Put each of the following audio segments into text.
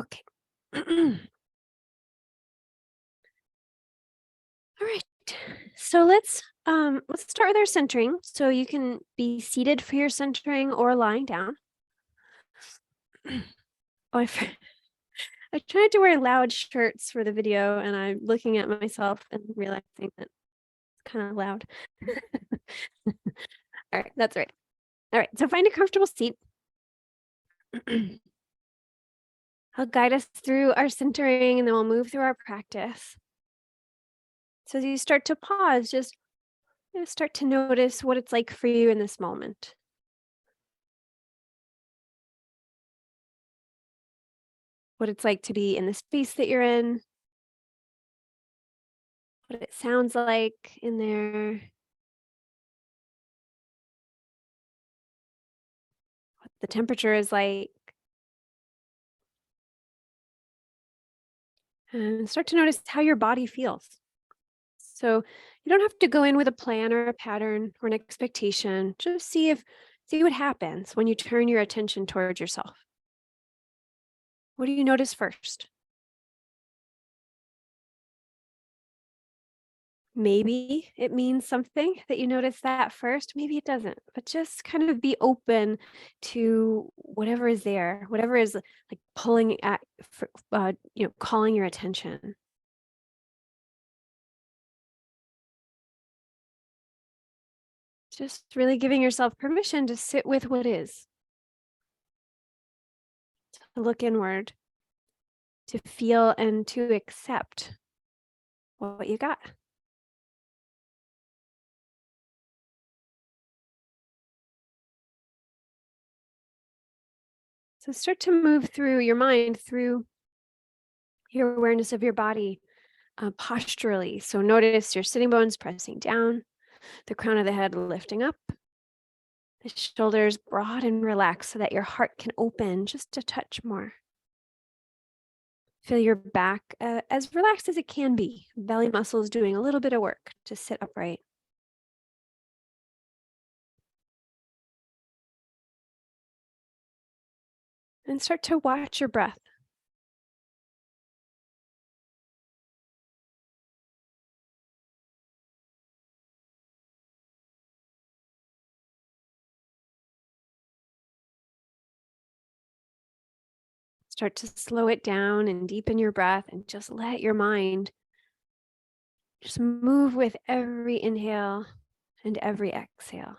Okay. All right. So let's start with our centering. So you can be seated for your centering or lying down. Oh, I tried to wear loud shirts for the video, and I'm looking at myself and realizing that it's kind of loud. All right, that's right. All right, so find a comfortable seat. I'll guide us through our centering, and then we'll move through our practice. So as you start to pause, just start to notice what it's like for you in this moment. What it's like to be in the space that you're in, what it sounds like in there, what the temperature is like, and start to notice how your body feels. So you don't have to go in with a plan or a pattern or an expectation. Just see what happens when you turn your attention towards yourself. What do you notice first? Maybe it means something that you notice that first. Maybe it doesn't, but just kind of be open to whatever is there, whatever is like pulling at, calling your attention. Just really giving yourself permission to sit with what is, to look inward, to feel and to accept what you got. So start to move through your mind, through your awareness of your body, posturally. So notice your sitting bones pressing down, the crown of the head lifting up, the shoulders broad and relaxed so that your heart can open just a touch more. Feel your back as relaxed as it can be. Belly muscles doing a little bit of work to sit upright. And start to watch your breath. Start to slow it down and deepen your breath and just let your mind just move with every inhale and every exhale.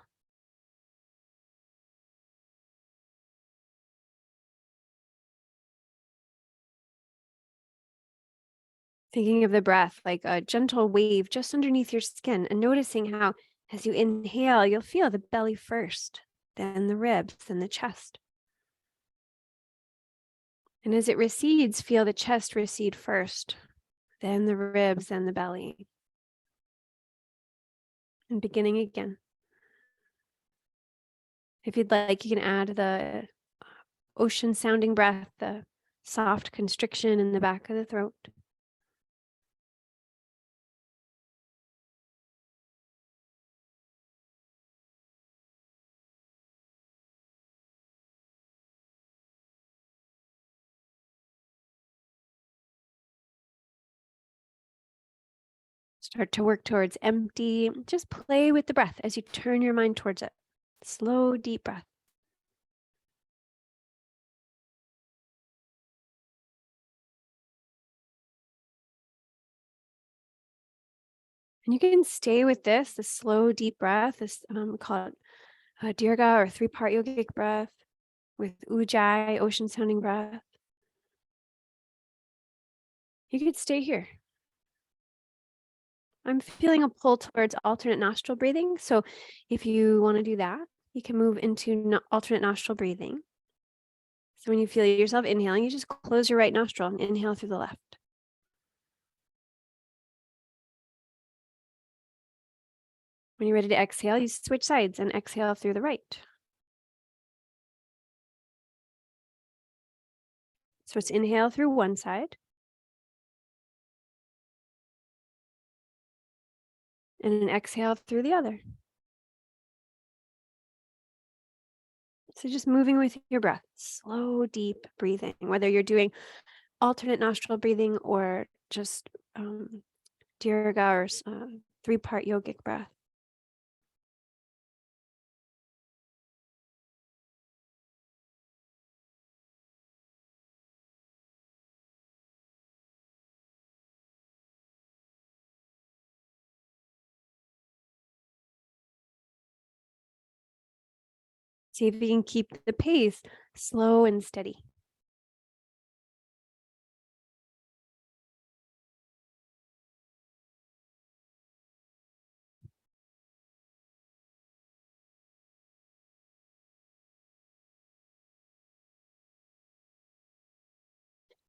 Thinking of the breath like a gentle wave just underneath your skin and noticing how as you inhale, you'll feel the belly first, then the ribs, then the chest. And as it recedes, feel the chest recede first, then the ribs, then the belly. And beginning again. If you'd like, you can add the ocean sounding breath, the soft constriction in the back of the throat. Start to work towards empty. Just play with the breath as you turn your mind towards it. Slow, deep breath. And you can stay with this slow, deep breath. This we call it Dirga or 3-part yogic breath with Ujjayi, ocean sounding breath. You could stay here. I'm feeling a pull towards alternate nostril breathing. So if you want to do that, you can move into alternate nostril breathing. So when you feel yourself inhaling, you just close your right nostril and inhale through the left. When you're ready to exhale, you switch sides and exhale through the right. So it's inhale through one side and an exhale through the other. So just moving with your breath, slow, deep breathing, whether you're doing alternate nostril breathing or just Dirga or three-part yogic breath. See if you can keep the pace slow and steady.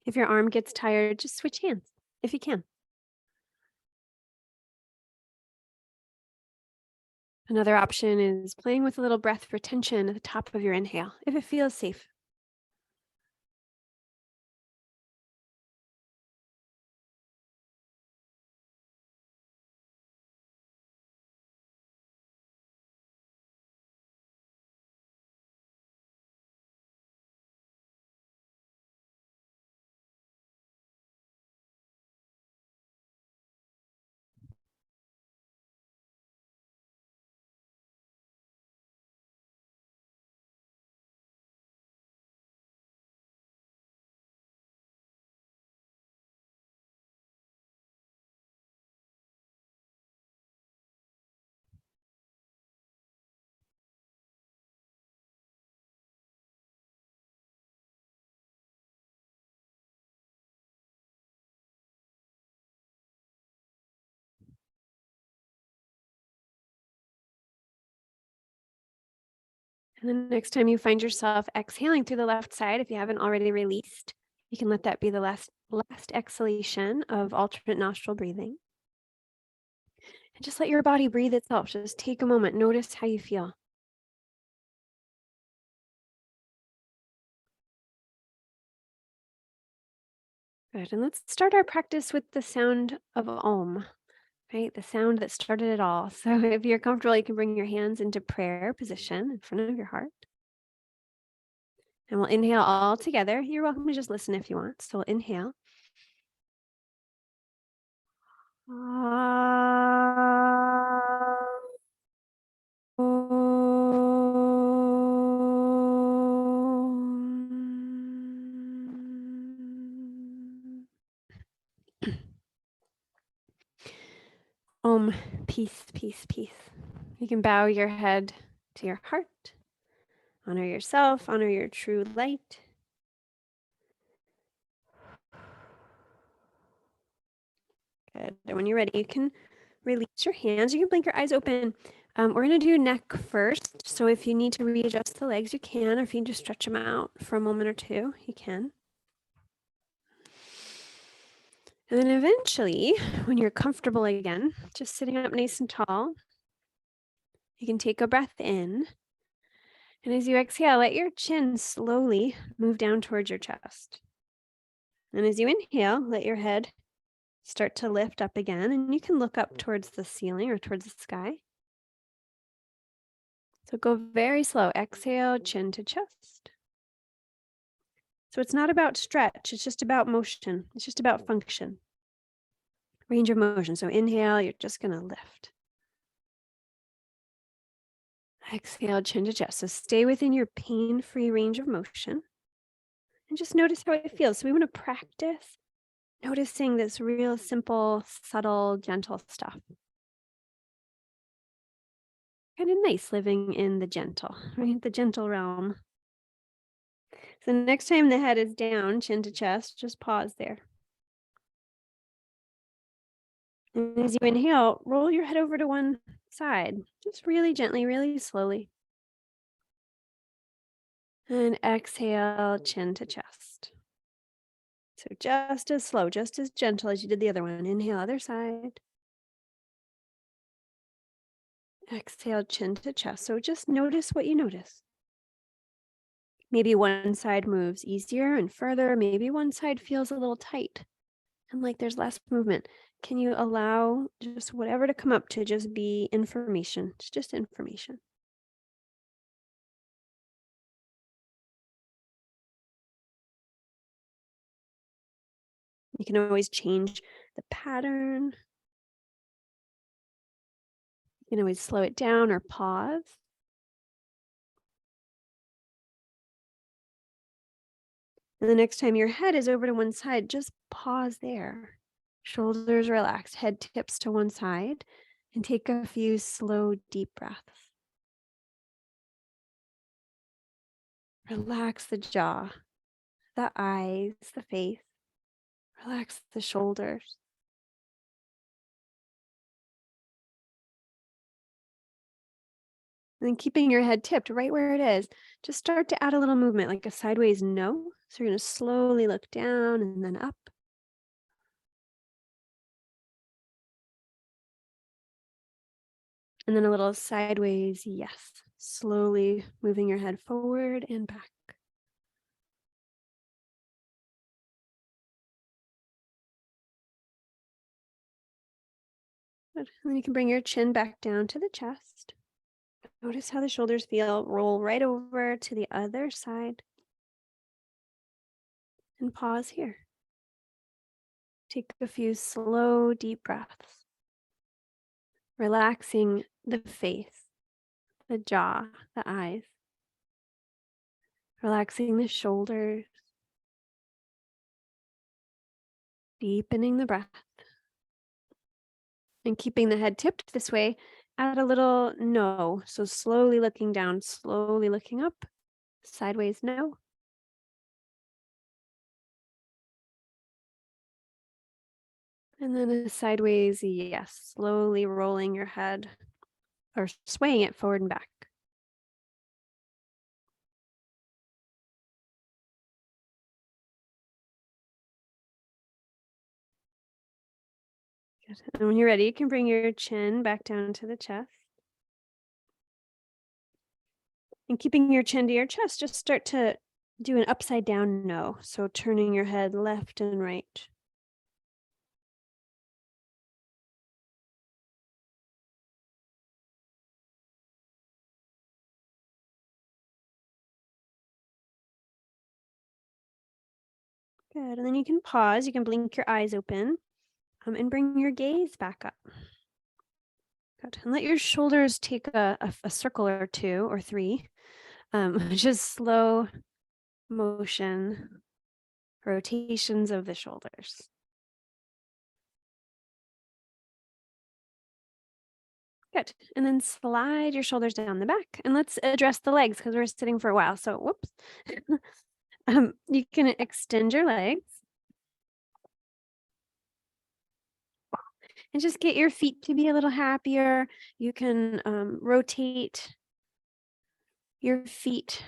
If your arm gets tired, just switch hands if you can. Another option is playing with a little breath retention at the top of your inhale, if it feels safe. And then next time you find yourself exhaling through the left side, if you haven't already released, you can let that be the last exhalation of alternate nostril breathing. And just let your body breathe itself. Just take a moment, notice how you feel. Good. And let's start our practice with the sound of Om, right? The sound that started it all. So if you're comfortable, you can bring your hands into prayer position in front of your heart. And we'll inhale all together. You're welcome to just listen if you want. So we'll inhale. Om, peace, peace, peace. You can bow your head to your heart. Honor yourself, honor your true light. Good. And when you're ready, you can release your hands. You can blink your eyes open. We're going to do neck first. So if you need to readjust the legs, you can. Or if you need to stretch them out for a moment or two, you can. And then eventually, when you're comfortable again, just sitting up nice and tall, you can take a breath in. And as you exhale, let your chin slowly move down towards your chest. And as you inhale, let your head start to lift up again. And you can look up towards the ceiling or towards the sky. So go very slow. Exhale, chin to chest. So it's not about stretch. It's just about motion. It's just about function. Range of motion. So inhale, you're just going to lift. Exhale, chin to chest. So stay within your pain-free range of motion. And just notice how it feels. So we want to practice noticing this real simple, subtle, gentle stuff. Kind of nice living in the gentle, right? The gentle realm. So next time the head is down, chin to chest, just pause there. And as you inhale, roll your head over to one side, just really gently, really slowly. And exhale, chin to chest. So just as slow, just as gentle as you did the other one. Inhale, other side. Exhale, chin to chest. So just notice what you notice. Maybe one side moves easier and further. Maybe one side feels a little tight and like there's less movement. Can you allow just whatever to come up to just be information? It's just information. You can always change the pattern. You can always slow it down or pause. And the next time your head is over to one side, just pause there. Shoulders relaxed, head tips to one side, and take a few slow, deep breaths. Relax the jaw, the eyes, the face. Relax the shoulders. And then keeping your head tipped right where it is, just start to add a little movement, like a sideways no. So you're going to slowly look down and then up. And then a little sideways yes. Slowly moving your head forward and back. Good. And then you can bring your chin back down to the chest. Notice how the shoulders feel. Roll right over to the other side. And pause here. Take a few slow, deep breaths. Relaxing the face, the jaw, the eyes. Relaxing the shoulders. Deepening the breath. And keeping the head tipped this way, add a little no. So slowly looking down, slowly looking up. Sideways no. And then a sideways yes. Slowly rolling your head or swaying it forward and back. Good. And when you're ready, you can bring your chin back down to the chest. And keeping your chin to your chest, just start to do an upside down no. So turning your head left and right. Good. And then you can pause. You can blink your eyes open and bring your gaze back up. Good. And let your shoulders take a circle or two or three. Just slow motion, rotations of the shoulders. Good. And then slide your shoulders down the back. And let's address the legs because we're sitting for a while. So whoops. You can extend your legs. And just get your feet to be a little happier. You can rotate your feet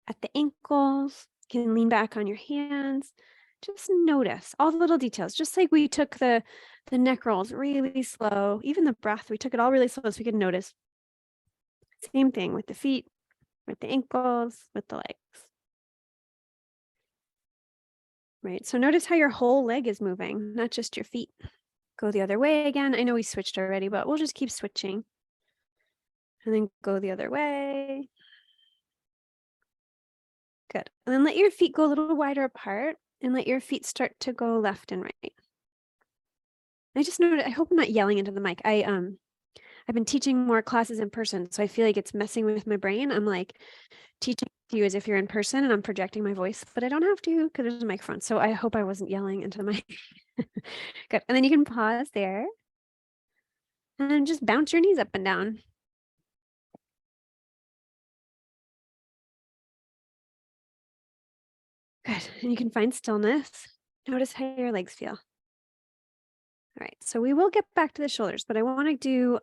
at the ankles. You can lean back on your hands. Just notice all the little details. Just like we took the neck rolls really slow. Even the breath, we took it all really slow so we could notice. Same thing with the feet, with the ankles, with the legs. Right, so notice how your whole leg is moving, not just your feet. Go the other way again. I know we switched already, but we'll just keep switching. And then go the other way. Good. And then let your feet go a little wider apart and let your feet start to go left and right. I just noted, I hope I'm not yelling into the mic. I've been teaching more classes in person, so I feel like it's messing with my brain. I'm like teaching you as if you're in person and I'm projecting my voice, but I don't have to because there's a microphone. So I hope I wasn't yelling into the mic. Good. And then you can pause there and then just bounce your knees up and down. Good. And you can find stillness. Notice how your legs feel. All right, so we will get back to the shoulders, but I want to do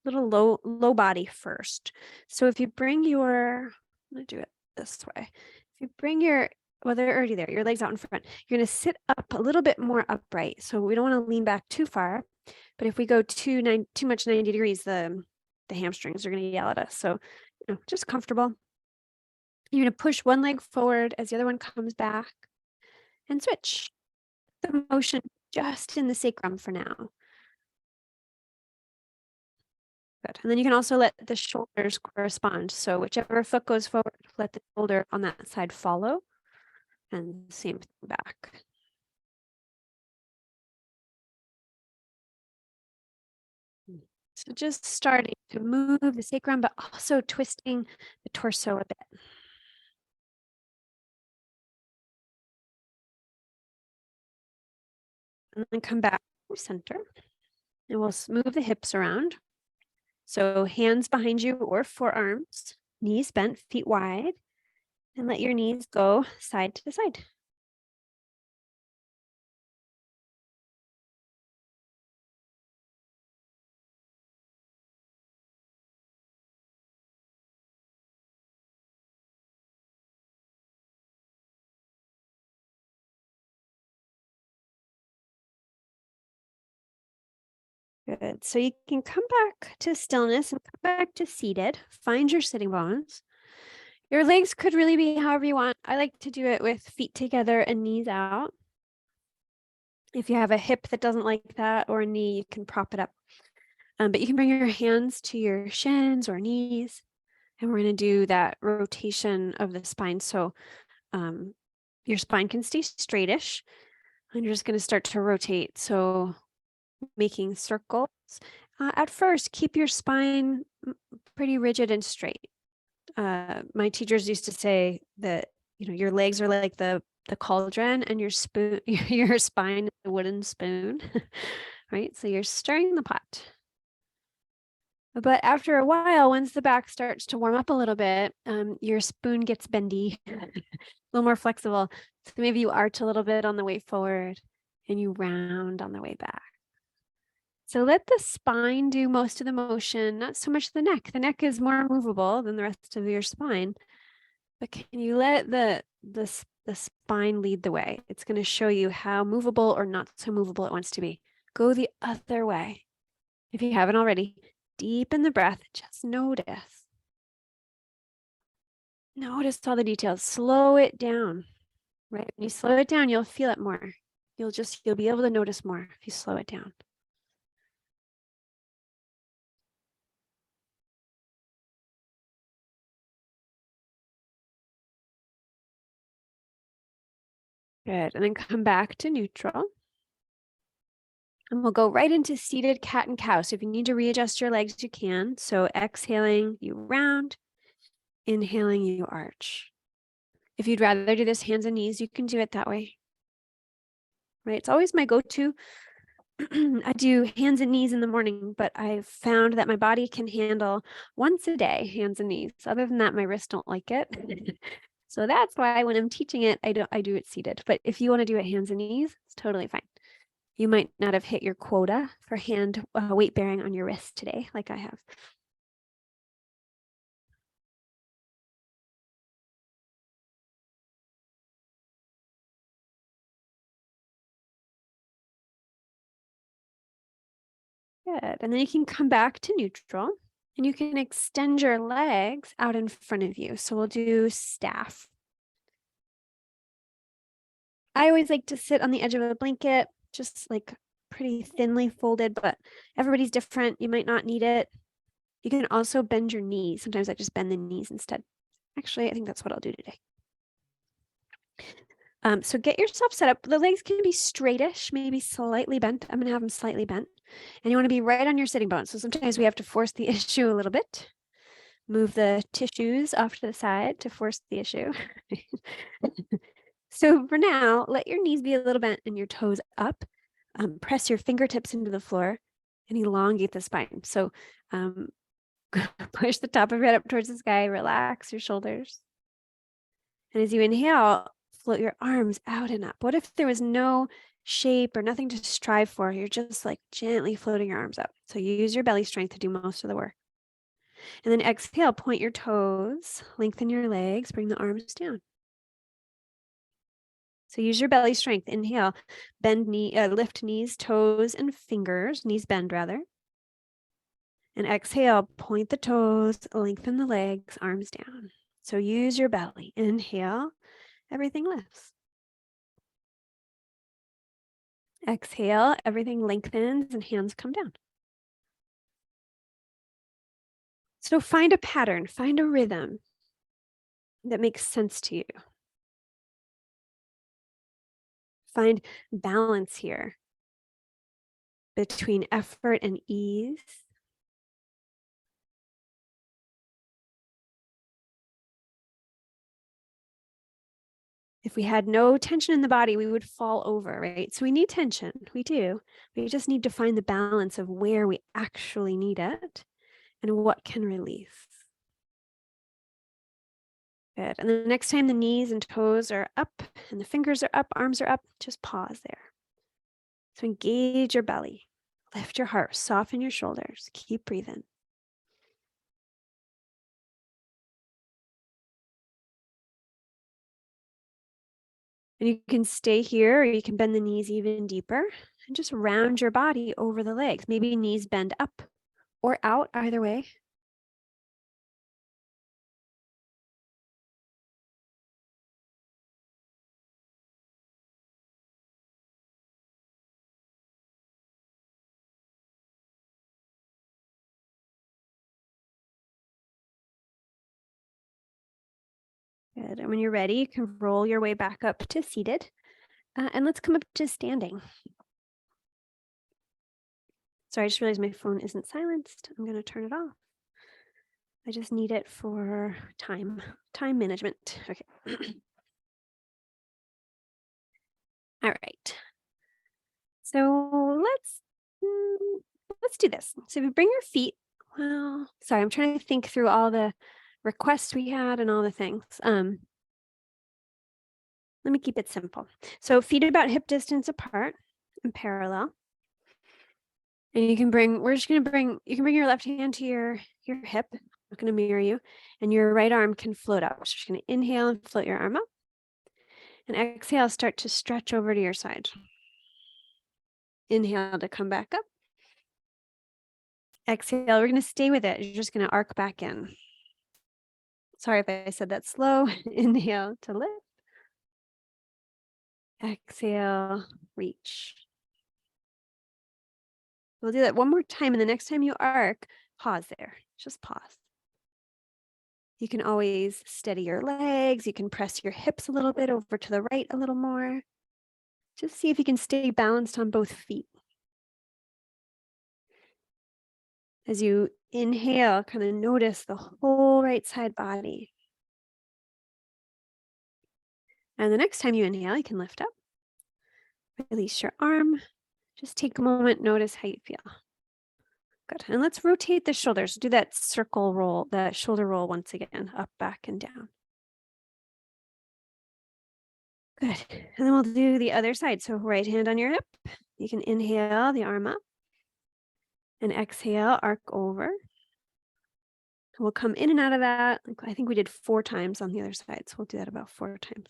little low body first. So if you bring your, I'm going to do it this way. If you bring your, well, they're already there, your legs out in front, you're going to sit up a little bit more upright. So we don't want to lean back too far, but if we go too much 90 degrees, the hamstrings are going to yell at us. So just comfortable. You're going to push one leg forward as the other one comes back and switch. The motion just in the sacrum for now. Good. And then you can also let the shoulders correspond. So whichever foot goes forward, let the shoulder on that side follow. And same thing back. So just starting to move the sacrum, but also twisting the torso a bit. And then come back to center. And we'll move the hips around. So hands behind you or forearms, knees bent, feet wide, and let your knees go side to side. Good. So you can come back to stillness and come back to seated. Find your sitting bones. Your legs could really be however you want. I like to do it with feet together and knees out. If you have a hip that doesn't like that or a knee, you can prop it up. But you can bring your hands to your shins or knees. And we're going to do that rotation of the spine. So your spine can stay straightish. And you're just going to start to rotate. So making circles. At first, keep your spine pretty rigid and straight. My teachers used to say that, your legs are like the cauldron and your your spine is a wooden spoon, right? So you're stirring the pot. But after a while, once the back starts to warm up a little bit, your spoon gets bendy, a little more flexible. So maybe you arch a little bit on the way forward and you round on the way back. So let the spine do most of the motion, not so much the neck. The neck is more movable than the rest of your spine. But can you let the spine lead the way? It's going to show you how movable or not so movable it wants to be. Go the other way. If you haven't already, deepen the breath. Just notice. Notice all the details. Slow it down. Right? When you slow it down, you'll feel it more. You'll be able to notice more if you slow it down. Good. And then come back to neutral. And we'll go right into seated cat and cow. So if you need to readjust your legs, you can. So exhaling, you round. Inhaling, you arch. If you'd rather do this hands and knees, you can do it that way. Right? It's always my go-to. I do hands and knees in the morning, but I've found that my body can handle once a day, hands and knees. Other than that, my wrists don't like it. So that's why when I'm teaching it, I do it seated. But if you want to do it hands and knees, it's totally fine. You might not have hit your quota for hand weight bearing on your wrist today, like I have. Good. And then you can come back to neutral and you can extend your legs out in front of you. So we'll do staff. I always like to sit on the edge of a blanket, just like pretty thinly folded, but everybody's different. You might not need it. You can also bend your knees. Sometimes I just bend the knees instead. Actually, I think that's what I'll do today. So get yourself set up. The legs can be straightish, maybe slightly bent. I'm gonna have them slightly bent. And you wanna be right on your sitting bones. So sometimes we have to force the issue a little bit. Move the tissues off to the side to force the issue. So for now, let your knees be a little bent and your toes up. Press your fingertips into the floor and elongate the spine. So push the top of your head up towards the sky, relax your shoulders. And as you inhale, float your arms out and up. What if there was no shape or nothing to strive for? You're just like gently floating your arms up. So you use your belly strength to do most of the work. And then exhale, point your toes, lengthen your legs, bring the arms down. So use your belly strength. Inhale, lift knees, toes, and fingers. Knees bend rather. And exhale, point the toes, lengthen the legs, arms down. So use your belly. Inhale, everything lifts. Exhale, everything lengthens and hands come down. So find a pattern, find a rhythm that makes sense to you. Find balance here between effort and ease. If we had no tension in the body, we would fall over, right? So we need tension. We do. We just need to find the balance of where we actually need it and what can release. Good. And the next time the knees and toes are up and the fingers are up, arms are up, just pause there. So engage your belly, lift your heart, soften your shoulders, keep breathing. And you can stay here or you can bend the knees even deeper and just round your body over the legs. Maybe knees bend up or out, either way. Good. And when you're ready, you can roll your way back up to seated. And let's come up to standing. Sorry, I just realized my phone isn't silenced. I'm going to turn it off. I just need it for time management. Okay. All right. So let's do this. So if you bring your feet, well, sorry, I'm trying to think through all the requests we had and all the things. Let me keep it simple. So feet about hip distance apart and parallel. And you can bring, you can bring your left hand to your hip. I'm not going to mirror you. And your right arm can float up. So you're just going to inhale and float your arm up. And exhale, start to stretch over to your side. Inhale to come back up. Exhale, we're going to stay with it. You're just going to arc back in. Sorry if I said that slow. Inhale to lift. Exhale, reach. We'll do that one more time. And the next time you arc, pause there. Just pause. You can always steady your legs. You can press your hips a little bit over to the right a little more. Just see if you can stay balanced on both feet. As you inhale, kind of notice the whole right side body. And the next time you inhale, you can lift up. Release your arm. Just take a moment, notice how you feel. Good. And let's rotate the shoulders. Do that circle roll, that shoulder roll once again, up, back, and down. Good. And then we'll do the other side. So right hand on your hip. You can inhale the arm up. And exhale, arc over. We'll come in and out of that. I think we did 4 times on the other side. So we'll do that about 4 times.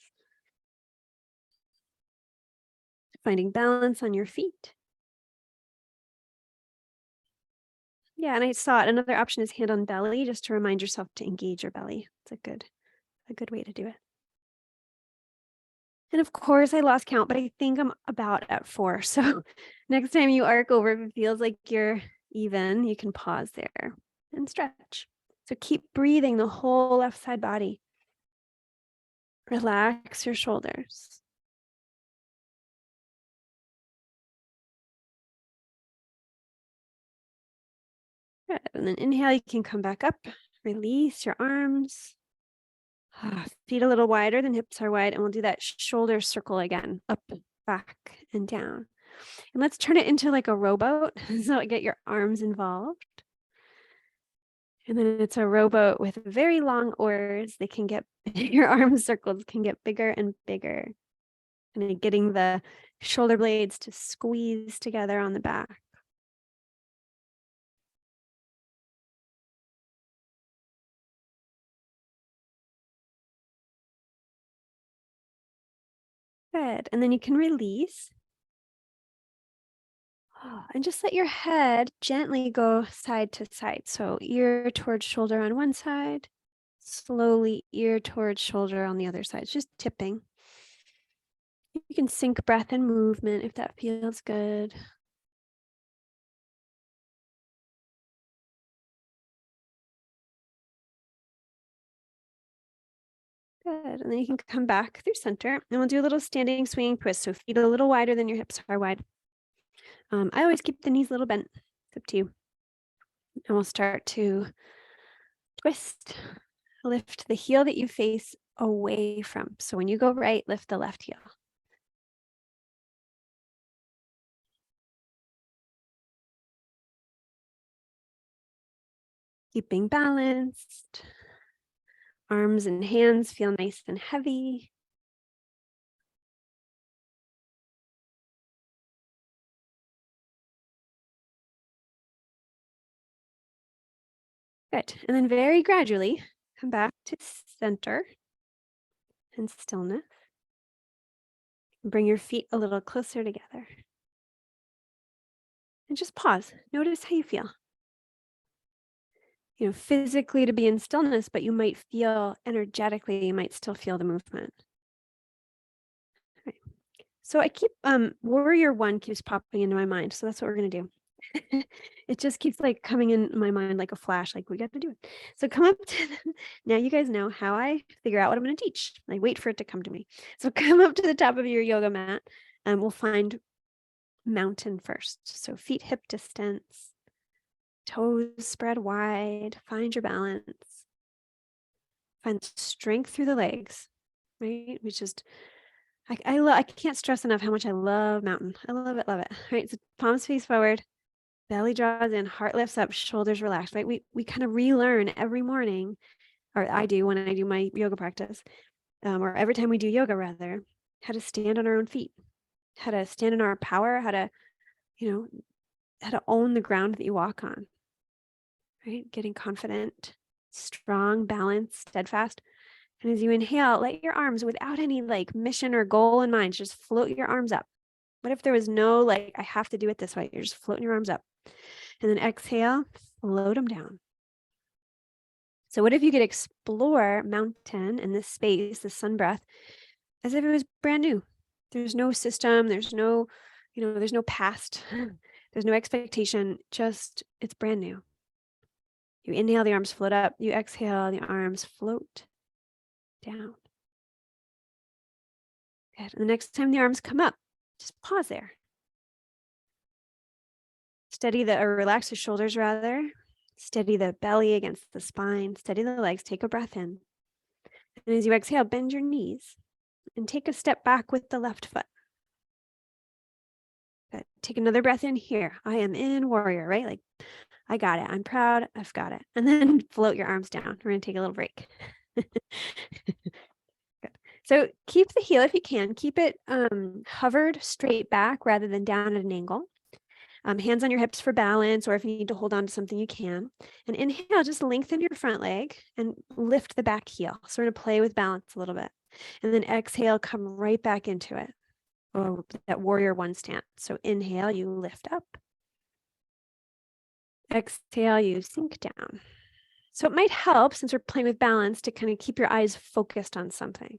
Finding balance on your feet. Yeah, and I saw it. Another option is hand on belly, just to remind yourself to engage your belly. It's a good way to do it. And of course, I lost count, but I think I'm about at 4. So next time you arc over, if it feels like you're even, you can pause there and stretch. So keep breathing the whole left side body. Relax your shoulders. Good. And then inhale, you can come back up. Release your arms. Feet a little wider than hips are wide. And we'll do that shoulder circle again. Up, back, and down. And let's turn it into like a rowboat. So get your arms involved. And then it's a rowboat with very long oars. They can get, your arm circles can get bigger and bigger. And getting the shoulder blades to squeeze together on the back. Good. And then you can release. And just let your head gently go side to side. So ear towards shoulder on one side, slowly ear towards shoulder on the other side, just tipping. You can sync breath and movement if that feels good. Good. And then you can come back through center and we'll do a little standing swinging twist. So feet a little wider than your hips are wide. I always keep the knees a little bent. It's up to you. And we'll start to twist. Lift the heel that you face away from. So when you go right, lift the left heel. Keeping balanced. Arms and hands feel nice and heavy. Good. And then very gradually come back to center and stillness. Bring your feet a little closer together. And just pause. Notice how you feel. Physically to be in stillness, but you might feel energetically, you might still feel the movement. Right. So I keep warrior one keeps popping into my mind. So that's what we're gonna do. It just keeps like coming in my mind like a flash, like we got to do it. So come up to now you guys know how I figure out what I'm going to teach. I wait for it to come to me. So come up to the top of your yoga mat and we'll find mountain first. So feet hip distance, toes spread wide, find your balance. Find strength through the legs, right? Which is I can't stress enough how much I love mountain. I love it, love it. Right? So palms face forward. Belly draws in, heart lifts up, shoulders relaxed, right? We kind of relearn every morning, or I do when I do my yoga practice, or every time we do yoga rather, how to stand on our own feet, how to stand in our power, how to, how to own the ground that you walk on, right? Getting confident, strong, balanced, steadfast. And as you inhale, let your arms, without any like mission or goal in mind, just float your arms up. What if there was no like, I have to do it this way? You're just floating your arms up. And then exhale, float them down. So what if you could explore mountain and this space, the sun breath, as if it was brand new? There's no system, there's no, there's no past, there's no expectation, just it's brand new. You inhale, the arms float up. You exhale, the arms float down. Good. And the next time the arms come up, just pause there. Steady or relax the shoulders rather. Steady the belly against the spine. Steady the legs. Take a breath in. And as you exhale, bend your knees and take a step back with the left foot. Good. Take another breath in here. I am in warrior, right? Like, I got it. I'm proud. I've got it. And then float your arms down. We're going to take a little break. Good. So keep the heel if you can. Keep it hovered straight back rather than down at an angle. Hands on your hips for balance, or if you need to hold on to something, you can. And inhale, just lengthen your front leg and lift the back heel. So we're going to play with balance a little bit. And then exhale, come right back into it. Or that warrior one stance. So inhale, you lift up. Exhale, you sink down. So it might help, since we're playing with balance, to kind of keep your eyes focused on something.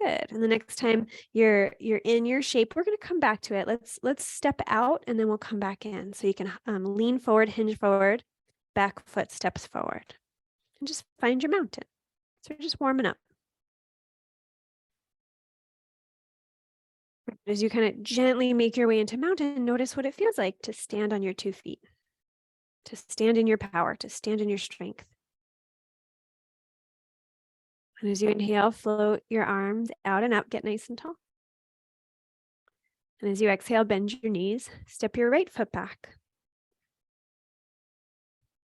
Good. And the next time you're in your shape, we're going to come back to it. Let's step out and then we'll come back in. So you can lean forward, hinge forward, back foot steps forward, and just find your mountain. So just warming up. As you kind of gently make your way into mountain, notice what it feels like to stand on your 2 feet, to stand in your power, to stand in your strength. And as you inhale, float your arms out and up, get nice and tall. And as you exhale, bend your knees, step your right foot back.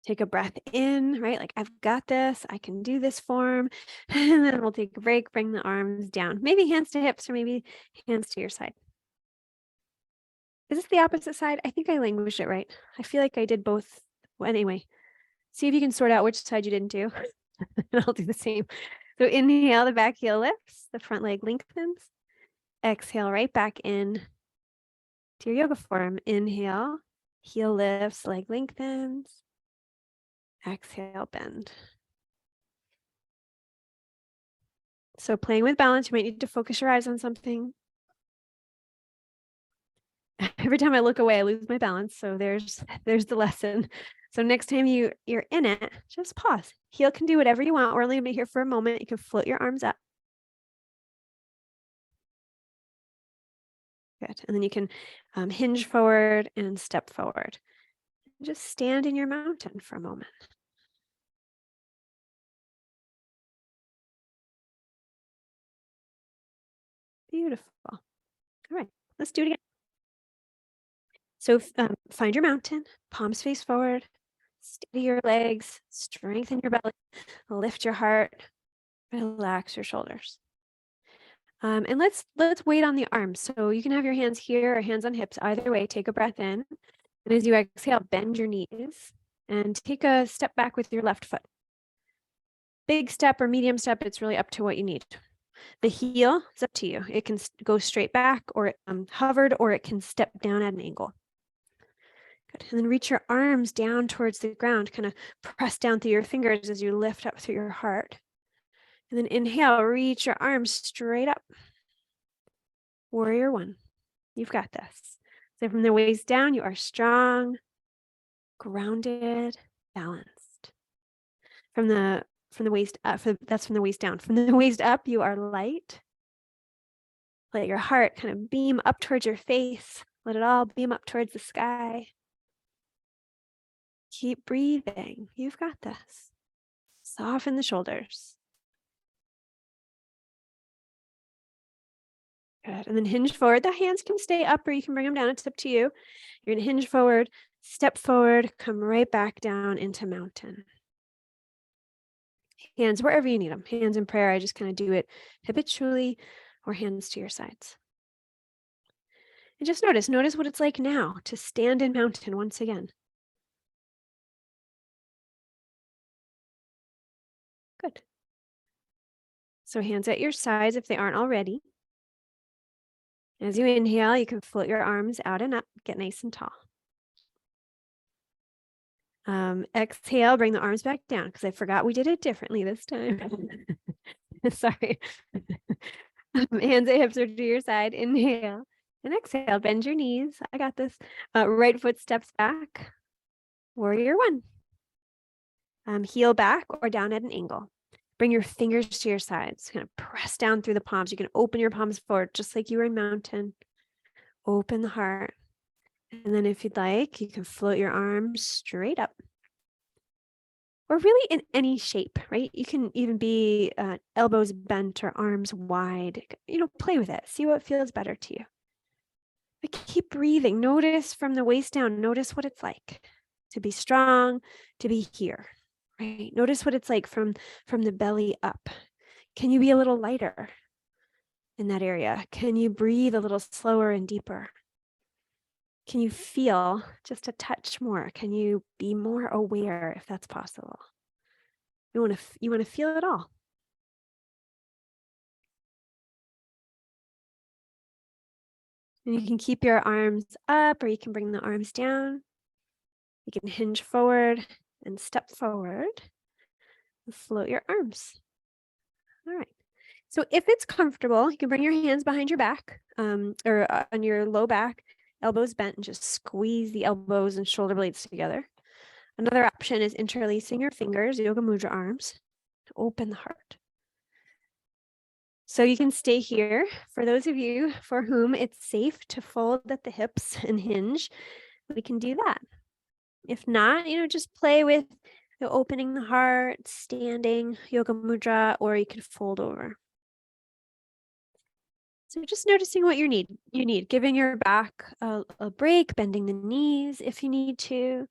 Take a breath in, right? Like, I've got this, I can do this form. And then we'll take a break, bring the arms down, maybe hands to hips or maybe hands to your side. Is this the opposite side? I think I languaged it right. I feel like I did both. Well, anyway, see if you can sort out which side you didn't do. And I'll do the same. So inhale, the back heel lifts, the front leg lengthens. Exhale, right back in to your yoga form. Inhale, heel lifts, leg lengthens. Exhale, bend. So playing with balance, you might need to focus your eyes on something. Every time I look away, I lose my balance. So there's the lesson. So next time you're in it, just pause. Heel can do whatever you want. We're only going to be here for a moment. You can float your arms up. Good. And then you can hinge forward and step forward. Just stand in your mountain for a moment. Beautiful. All right, let's do it again. So find your mountain, palms face forward, steady your legs, strengthen your belly, lift your heart, relax your shoulders. And let's wait on the arms. So you can have your hands here or hands on hips. Either way, take a breath in. And as you exhale, bend your knees and take a step back with your left foot. Big step or medium step, it's really up to what you need. The heel is up to you. It can go straight back or hovered, or it can step down at an angle. Good. And then reach your arms down towards the ground, kind of press down through your fingers as you lift up through your heart. And then inhale, reach your arms straight up. Warrior one. You've got this. So from the waist down, you are strong, grounded, balanced. From the waist up, that's from the waist down. From the waist up, you are light. Let your heart kind of beam up towards your face. Let it all beam up towards the sky. Keep breathing. You've got this. Soften the shoulders. Good. And then hinge forward. The hands can stay up or you can bring them down. It's up to you. You're going to hinge forward, step forward, come right back down into mountain. Hands wherever you need them. Hands in prayer. I just kind of do it habitually, or hands to your sides. And just notice what it's like now to stand in mountain once again. Good. So hands at your sides if they aren't already. As you inhale, you can float your arms out and up, get nice and tall. Exhale, bring the arms back down because I forgot we did it differently this time. Sorry. Hands at hips or to your side. Inhale and exhale. Bend your knees. I got this. Right foot steps back. Warrior one. Heel back or down at an angle. Bring your fingers to your sides. Kind of press down through the palms. You can open your palms forward just like you were in mountain. Open the heart. And then if you'd like, you can float your arms straight up. Or really in any shape, right? You can even be elbows bent or arms wide. Play with it. See what feels better to you. But keep breathing. Notice from the waist down. Notice what it's like to be strong, to be here, right? Notice what it's like from the belly up. Can you be a little lighter in that area? Can you breathe a little slower and deeper? Can you feel just a touch more? Can you be more aware if that's possible? You want to feel it all. And you can keep your arms up or you can bring the arms down. You can hinge forward and step forward and float your arms. All right. So if it's comfortable, you can bring your hands behind your back or on your low back, elbows bent, and just squeeze the elbows and shoulder blades together. Another option is interlacing your fingers, yoga mudra arms, to open the heart. So you can stay here. For those of you for whom it's safe to fold at the hips and hinge, we can do that. If not, just play with opening the heart, standing, yoga mudra, or you could fold over. So just noticing what you need, giving your back a break, bending the knees if you need to.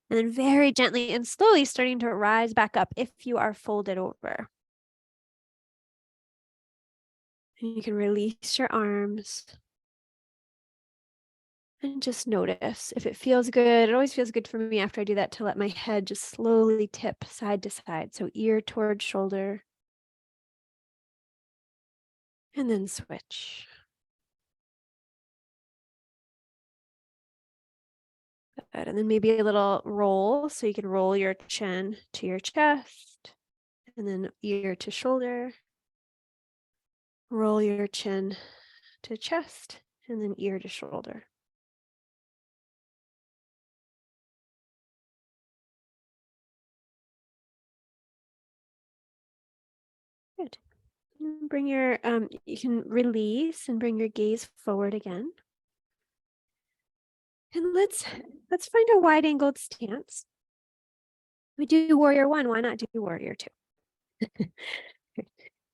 And then very gently and slowly starting to rise back up if you are folded over. And you can release your arms. And just notice if it feels good. It always feels good for me after I do that to let my head just slowly tip side to side. So ear towards shoulder. And then switch. Good. And then maybe a little roll. So you can roll your chin to your chest. And then ear to shoulder. Roll your chin to chest. And then ear to shoulder. Good. Bring your, you can release and bring your gaze forward again. And let's Let's find a wide angled stance. We do warrior one. Why not do warrior two?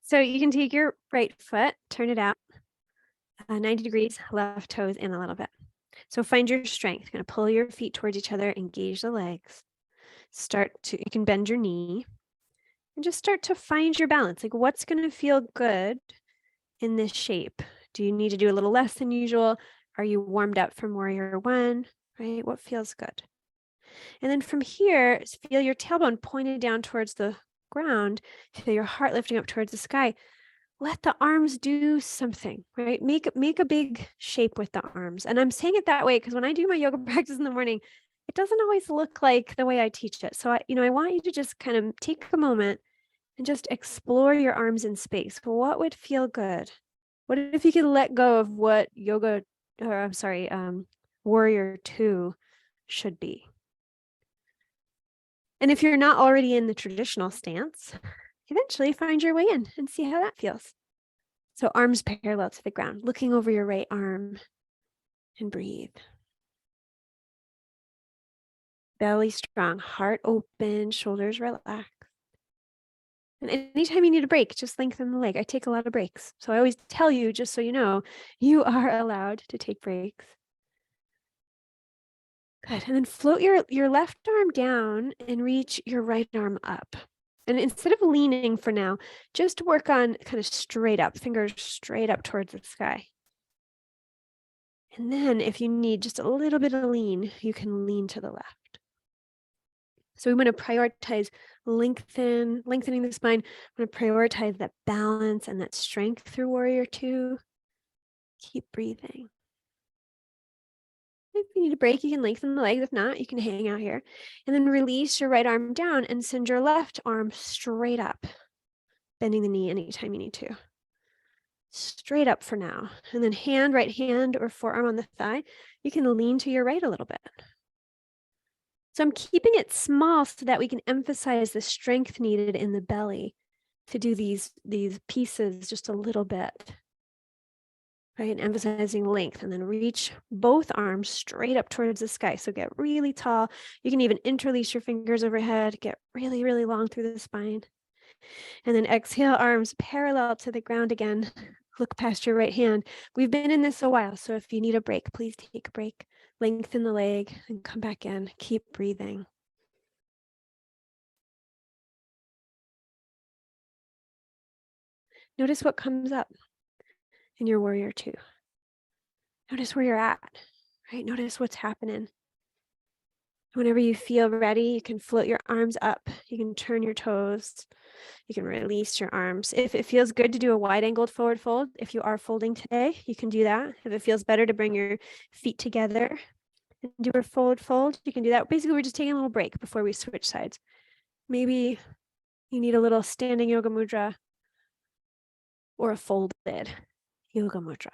So you can take your right foot, turn it out 90 degrees, left toes in a little bit. So find your strength. You're going to pull your feet towards each other, engage the legs. You can bend your knee and just start to find your balance. Like what's going to feel good in this shape? Do you need to do a little less than usual? Are you warmed up from warrior one, right? What feels good? And then from here, feel your tailbone pointed down towards the ground. Feel your heart lifting up towards the sky. Let the arms do something, right? Make a big shape with the arms. And I'm saying it that way because when I do my yoga practice in the morning, it doesn't always look like the way I teach it. So I want you to just kind of take a moment and just explore your arms in space. What would feel good? What if you could let go of what warrior two should be? And if you're not already in the traditional stance, eventually find your way in and see how that feels. So arms parallel to the ground, looking over your right arm, and breathe. Belly strong, heart open, shoulders relaxed. And anytime you need a break, just lengthen the leg. I take a lot of breaks. So I always tell you, just so you know, you are allowed to take breaks. Good. And then float your left arm down and reach your right arm up. And instead of leaning for now, just work on kind of straight up, fingers straight up towards the sky. And then if you need just a little bit of lean, you can lean to the left. So we want to prioritize lengthening the spine. We want to prioritize that balance and that strength through warrior two. Keep breathing. If you need a break, you can lengthen the legs. If not, you can hang out here. And then release your right arm down and send your left arm straight up, bending the knee anytime you need to. Straight up for now. And then right hand or forearm on the thigh, you can lean to your right a little bit. So I'm keeping it small so that we can emphasize the strength needed in the belly to do these pieces just a little bit. Right, and emphasizing length, and then reach both arms straight up towards the sky. So get really tall. You can even interlace your fingers overhead, get really, really long through the spine. And then exhale, arms parallel to the ground again. Look past your right hand. We've been in this a while, so if you need a break, please take a break. Lengthen the leg and come back in. Keep breathing. Notice what comes up in your warrior two. Notice where you're at, right? Notice what's happening. Whenever you feel ready, you can float your arms up. You can turn your toes. You can release your arms. If it feels good to do a wide angled forward fold, if you are folding today, you can do that. If it feels better to bring your feet together and do a forward fold, you can do that. Basically, we're just taking a little break before we switch sides. Maybe you need a little standing yoga mudra or a folded yoga mudra.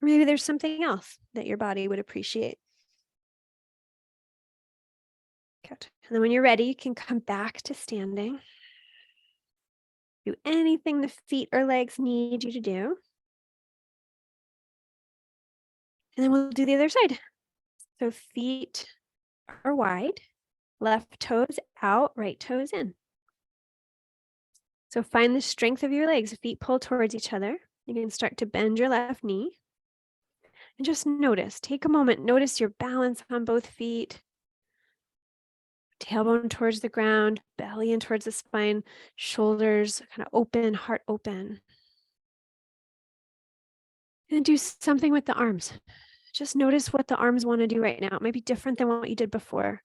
Or maybe there's something else that your body would appreciate. Good. And then when you're ready, you can come back to standing. Do anything the feet or legs need you to do. And then we'll do the other side. So feet are wide, left toes out, right toes in. So find the strength of your legs. Feet pull towards each other. You can start to bend your left knee. And just notice, take a moment, notice your balance on both feet. Tailbone towards the ground, belly in towards the spine, shoulders kind of open, heart open. And do something with the arms. Just notice what the arms want to do right now. It might be different than what you did before.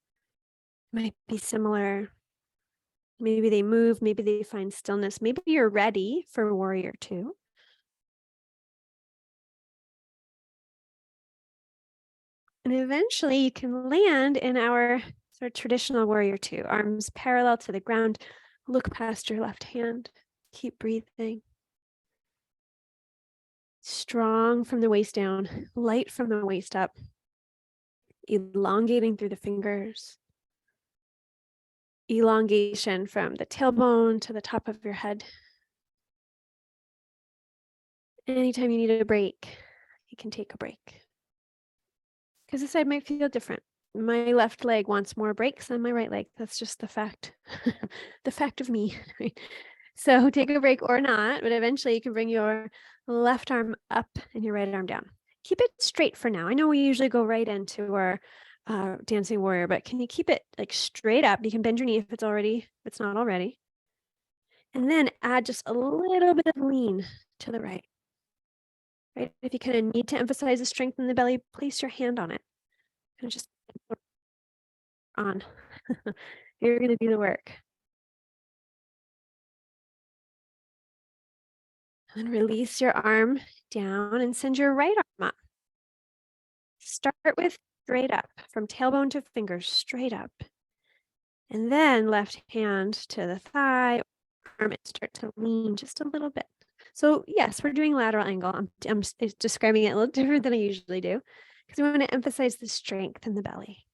It might be similar. Maybe they move, maybe they find stillness. Maybe you're ready for warrior two. And eventually you can land in our sort of traditional warrior two. Arms parallel to the ground. Look past your left hand. Keep breathing. Strong from the waist down, light from the waist up. Elongating through the fingers. elongation from the tailbone to the top of your head. Anytime you need a break, you can take a break. Because this side might feel different. My left leg wants more breaks than my right leg. That's just the fact. The fact of me. Right? So take a break or not, but eventually you can bring your left arm up and your right arm down. Keep it straight for now. I know we usually go right into our dancing warrior, but can you keep it like straight up? You can bend your knee if it's not already. And then add just a little bit of lean to the right. Right? If you kind of need to emphasize the strength in the belly, place your hand on it. And just on. You're going to do the work. And release your arm down and send your right arm up. Start with straight up, from tailbone to fingers, straight up. And then left hand to the thigh, arm, and start to lean just a little bit. So yes, we're doing lateral angle. I'm describing it a little different than I usually do, because we want to emphasize the strength in the belly.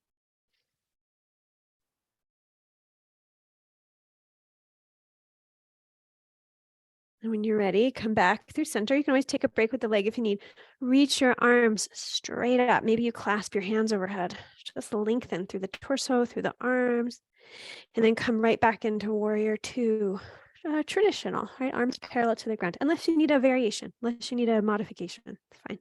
And when you're ready, come back through center. You can always take a break with the leg if you need. Reach your arms straight up. Maybe you clasp your hands overhead. Just lengthen through the torso, through the arms, and then come right back into warrior two. Traditional, right? Arms parallel to the ground. Unless you need a variation, unless you need a modification, it's fine.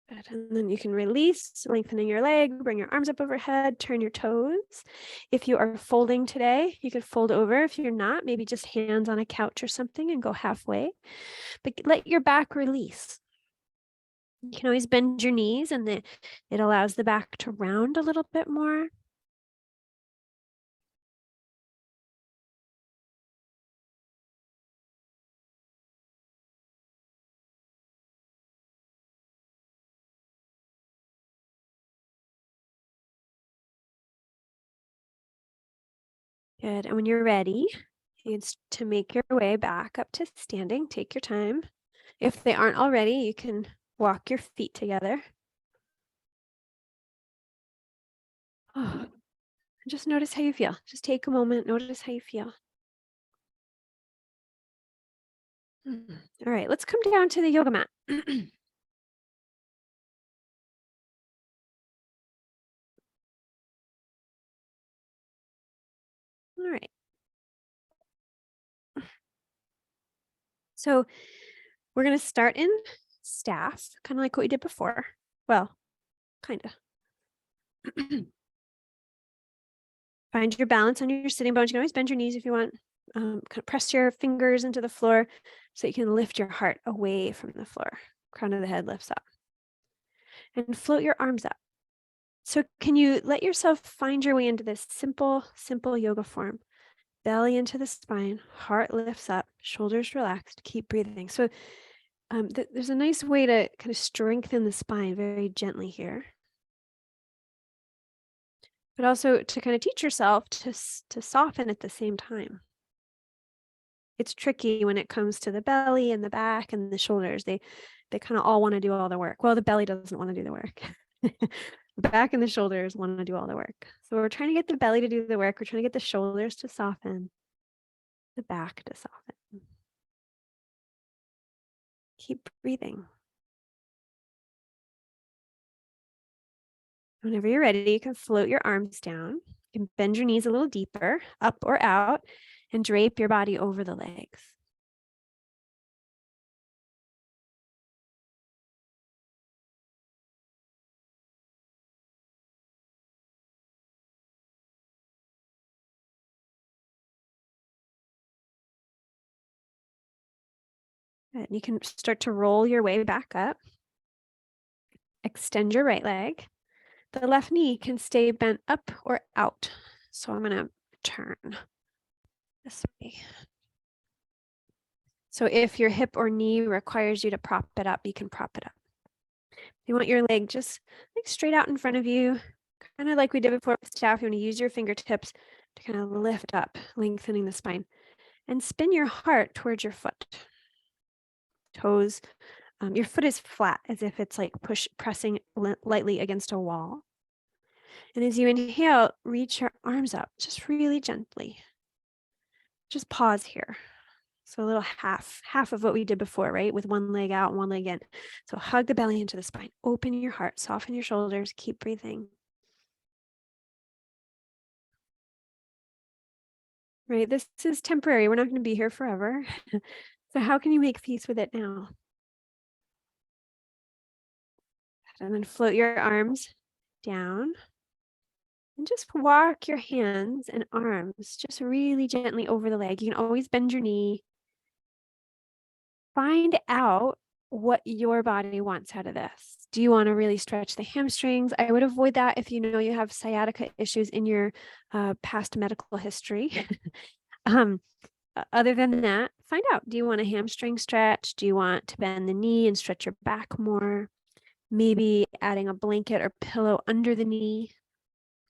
Good. And then you can release, lengthening your leg, bring your arms up overhead, turn your toes. If you are folding today, you could fold over. If you're not, maybe just hands on a couch or something and go halfway. But let your back release. You can always bend your knees, and it allows the back to round a little bit more. Good. And when you're ready, it's to make your way back up to standing. Take your time. If they aren't already, you can walk your feet together. Oh, just notice how you feel. Just take a moment, notice how you feel. All right, let's come down to the yoga mat. All right. So we're going to start in staff, kind of like what we did before. Well, kind of. Find your balance on your sitting bones. You can always bend your knees if you want. Kind of press your fingers into the floor so you can lift your heart away from the floor. Crown of the head lifts up. And float your arms up. So can you let yourself find your way into this simple yoga form? Belly into the spine, heart lifts up, shoulders relaxed, keep breathing. So there's a nice way to kind of strengthen the spine very gently here. But also to kind of teach yourself to soften at the same time. It's tricky when it comes to the belly and the back and the shoulders. They kind of all want to do all the work. Well, the belly doesn't want to do the work. The back and the shoulders want to do all the work. So we're trying to get the belly to do the work. We're trying to get the shoulders to soften, the back to soften. Keep breathing. Whenever you're ready, you can float your arms down. You can bend your knees a little deeper, up or out, and drape your body over the legs. Good. You can start to roll your way back up. Extend your right leg. The left knee can stay bent up or out. So I'm going to turn this way. So if your hip or knee requires you to prop it up, you can prop it up. You want your leg just like straight out in front of you, kind of like we did before with staff. You want to use your fingertips to kind of lift up, lengthening the spine, and spin your heart towards your foot. Toes Your foot is flat, as if it's like pressing lightly against a wall. And as you inhale, reach your arms up just really gently. Just pause here. So a little half of what we did before, right? With one leg out, one leg in. So hug the belly into the spine. Open your heart, soften your shoulders, keep breathing. Right? This is temporary. We're not going to be here forever. So how can you make peace with it now? And then float your arms down. And just walk your hands and arms just really gently over the leg. You can always bend your knee. Find out what your body wants out of this. Do you want to really stretch the hamstrings? I would avoid that if you know you have sciatica issues in your past medical history. Other than that, find out, do you want a hamstring stretch? Do you want to bend the knee and stretch your back more? Maybe adding a blanket or pillow under the knee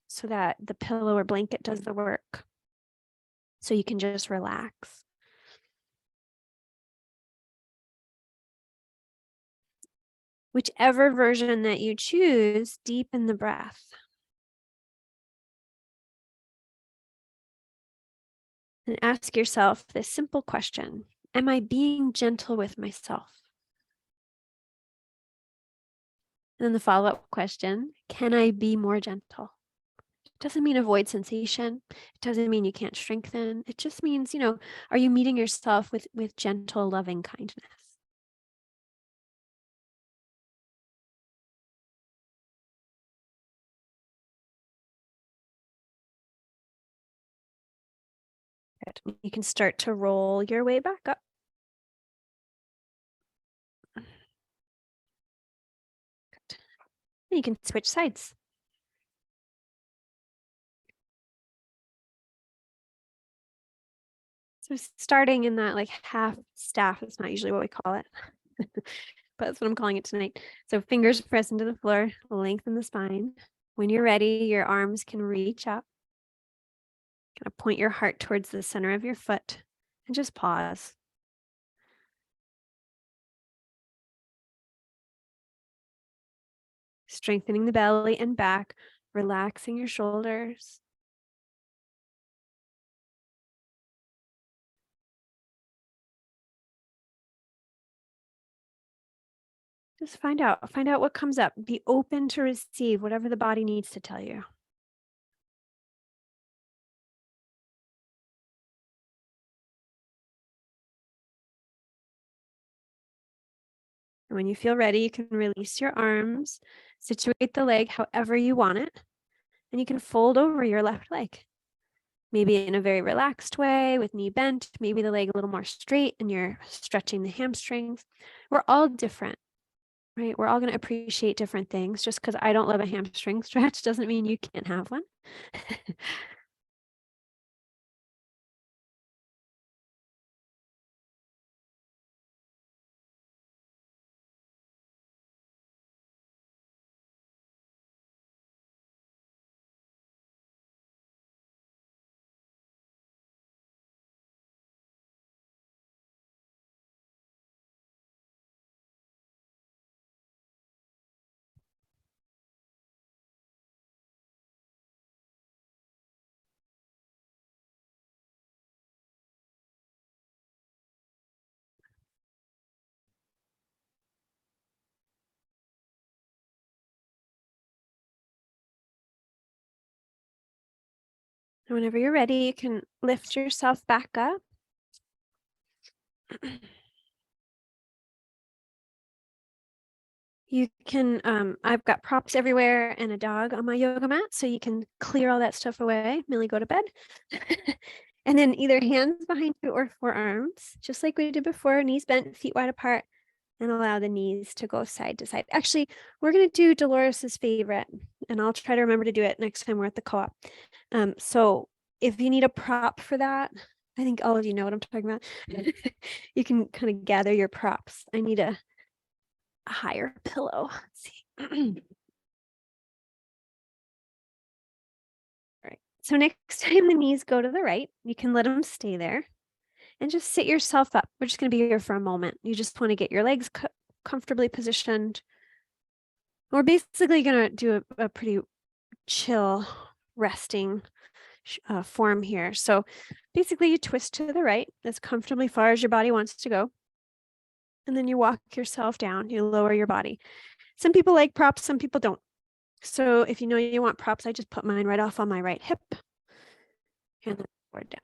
so that the pillow or blanket does the work. So you can just relax. Whichever version that you choose, deepen the breath. And ask yourself this simple question: am I being gentle with myself? And then the follow-up question: can I be more gentle? It doesn't mean avoid sensation. It doesn't mean you can't strengthen. It just means, are you meeting yourself with gentle, loving kindness? Good. You can start to roll your way back up. Good. And you can switch sides. So starting in that like half staff, is not usually what we call it, but that's what I'm calling it tonight. So fingers press into the floor, lengthen the spine. When you're ready, your arms can reach up. Kind of point your heart towards the center of your foot and just pause. Strengthening the belly and back, relaxing your shoulders. Just find out what comes up. Be open to receive whatever the body needs to tell you. And when you feel ready, you can release your arms, situate the leg however you want it, and you can fold over your left leg. Maybe in a very relaxed way with knee bent, maybe the leg a little more straight and you're stretching the hamstrings. We're all different, right? We're all going to appreciate different things. Just because I don't love a hamstring stretch doesn't mean you can't have one. Whenever you're ready, you can lift yourself back up. You can, I've got props everywhere and a dog on my yoga mat, so you can clear all that stuff away. Millie, go to bed. And then either hands behind you or forearms, just like we did before, knees bent, feet wide apart, and allow the knees to go side to side. Actually, we're going to do Dolores's favorite, and I'll try to remember to do it next time we're at the co-op. So if you need a prop for that, I think all of you know what I'm talking about. You can kind of gather your props. I need a higher pillow. Let's see. All right. So next time the knees go to the right, you can let them stay there and just sit yourself up. We're just going to be here for a moment. You just want to get your legs comfortably positioned. We're basically going to do a pretty chill resting form here. So basically you twist to the right as comfortably far as your body wants to go. And then you walk yourself down, you lower your body. Some people like props, some people don't. So if you know you want props, I just put mine right off on my right hip and then forward down.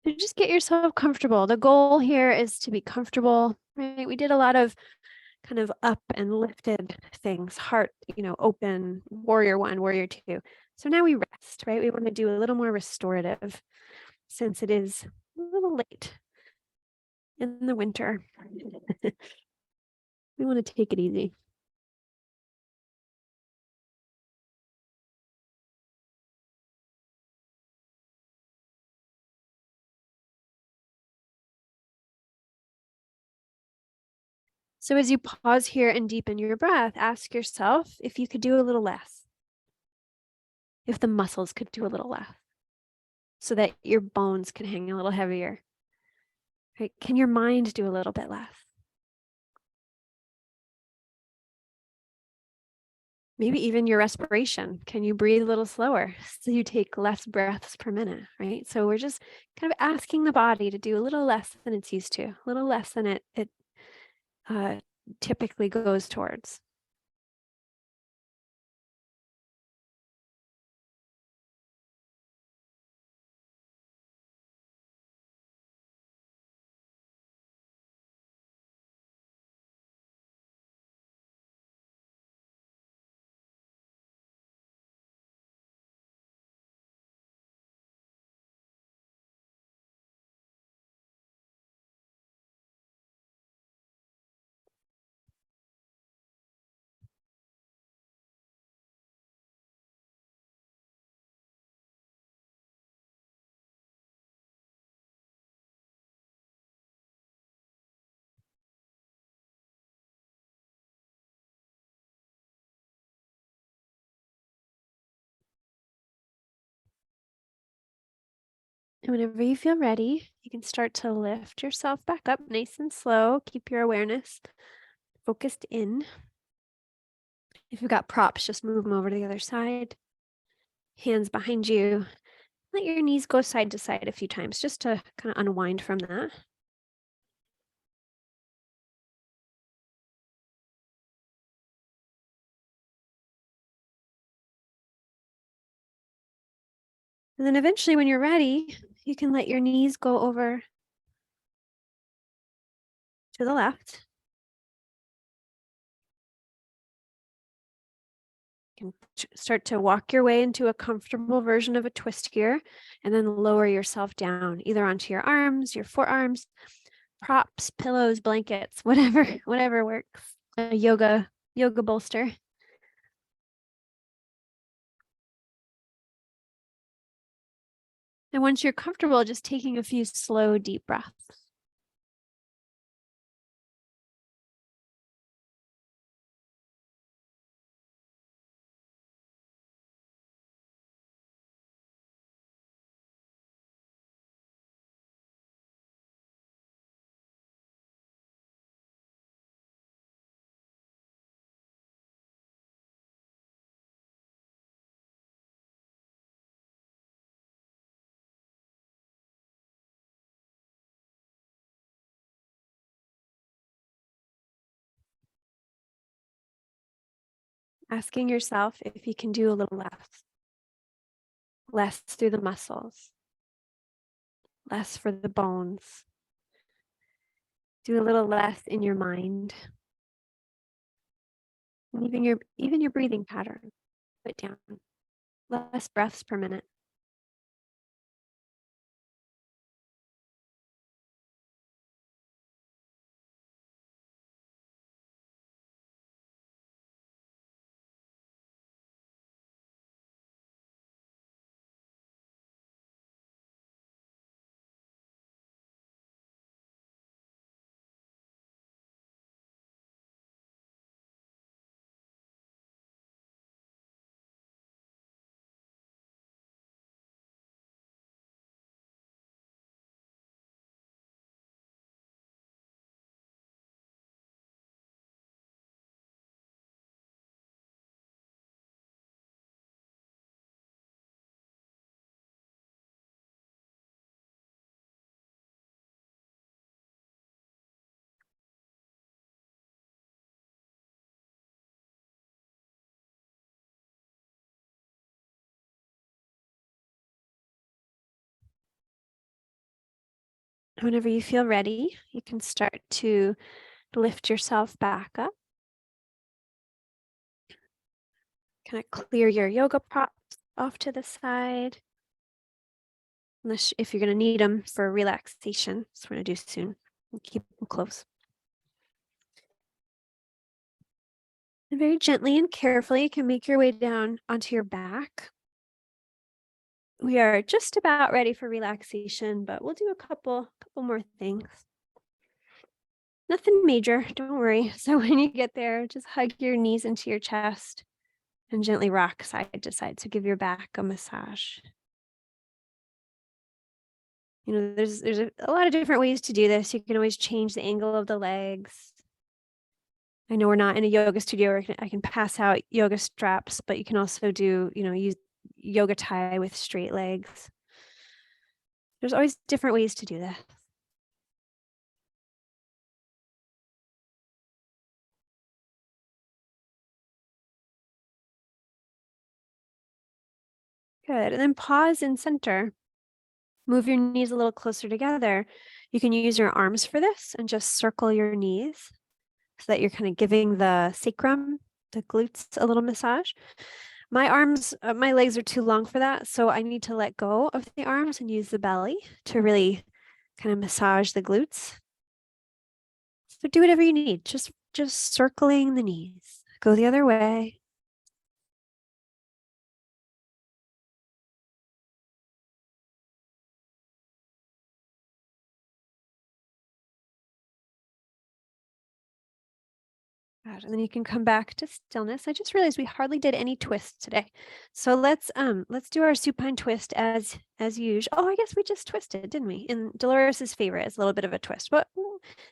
So just get yourself comfortable. The goal here is to be comfortable, right? We did a lot of kind of up and lifted things, heart, open, warrior 1, warrior 2. So now we rest, right? We want to do a little more restorative since it is a little late in the winter. We want to take it easy. So as you pause here and deepen your breath, ask yourself if you could do a little less, if the muscles could do a little less, so that your bones can hang a little heavier. Right? Can your mind do a little bit less? Maybe even your respiration. Can you breathe a little slower so you take less breaths per minute, right? So we're just kind of asking the body to do a little less than it's used to, a little less than it typically goes towards. And whenever you feel ready, you can start to lift yourself back up nice and slow. Keep your awareness focused in. If you've got props, just move them over to the other side. Hands behind you. Let your knees go side to side a few times just to kind of unwind from that. And then eventually when you're ready, you can let your knees go over to the left. You can start to walk your way into a comfortable version of a twist here, and then lower yourself down, either onto your arms, your forearms, props, pillows, blankets, whatever works. A yoga bolster. And once you're comfortable, just taking a few slow, deep breaths. Asking yourself if you can do a little less through the muscles, less for the bones. Do a little less in your mind. And even your breathing pattern. Put down less breaths per minute. Whenever you feel ready, you can start to lift yourself back up. Kind of clear your yoga props off to the side. Unless if you're going to need them for relaxation, that's what we're going to do soon. Keep them close. And very gently and carefully, you can make your way down onto your back. We are just about ready for relaxation, but we'll do a couple more things. Nothing major, don't worry. So when you get there, just hug your knees into your chest and gently rock side to side. So give your back a massage. You know, there's a lot of different ways to do this. You can always change the angle of the legs. I know we're not in a yoga studio where I can pass out yoga straps, but you can also do, use yoga tie with straight legs. There's always different ways to do this. Good. And then pause and center. Move your knees a little closer together. You can use your arms for this and just circle your knees so that you're kind of giving the sacrum, the glutes, a little massage. My arms, my legs are too long for that. So I need to let go of the arms and use the belly to really kind of massage the glutes. So do whatever you need, just circling the knees. Go the other way. Good. And then you can come back to stillness. I just realized we hardly did any twists today. So let's do our supine twist as usual. Oh, I guess we just twisted, didn't we? And Dolores's favorite is a little bit of a twist, but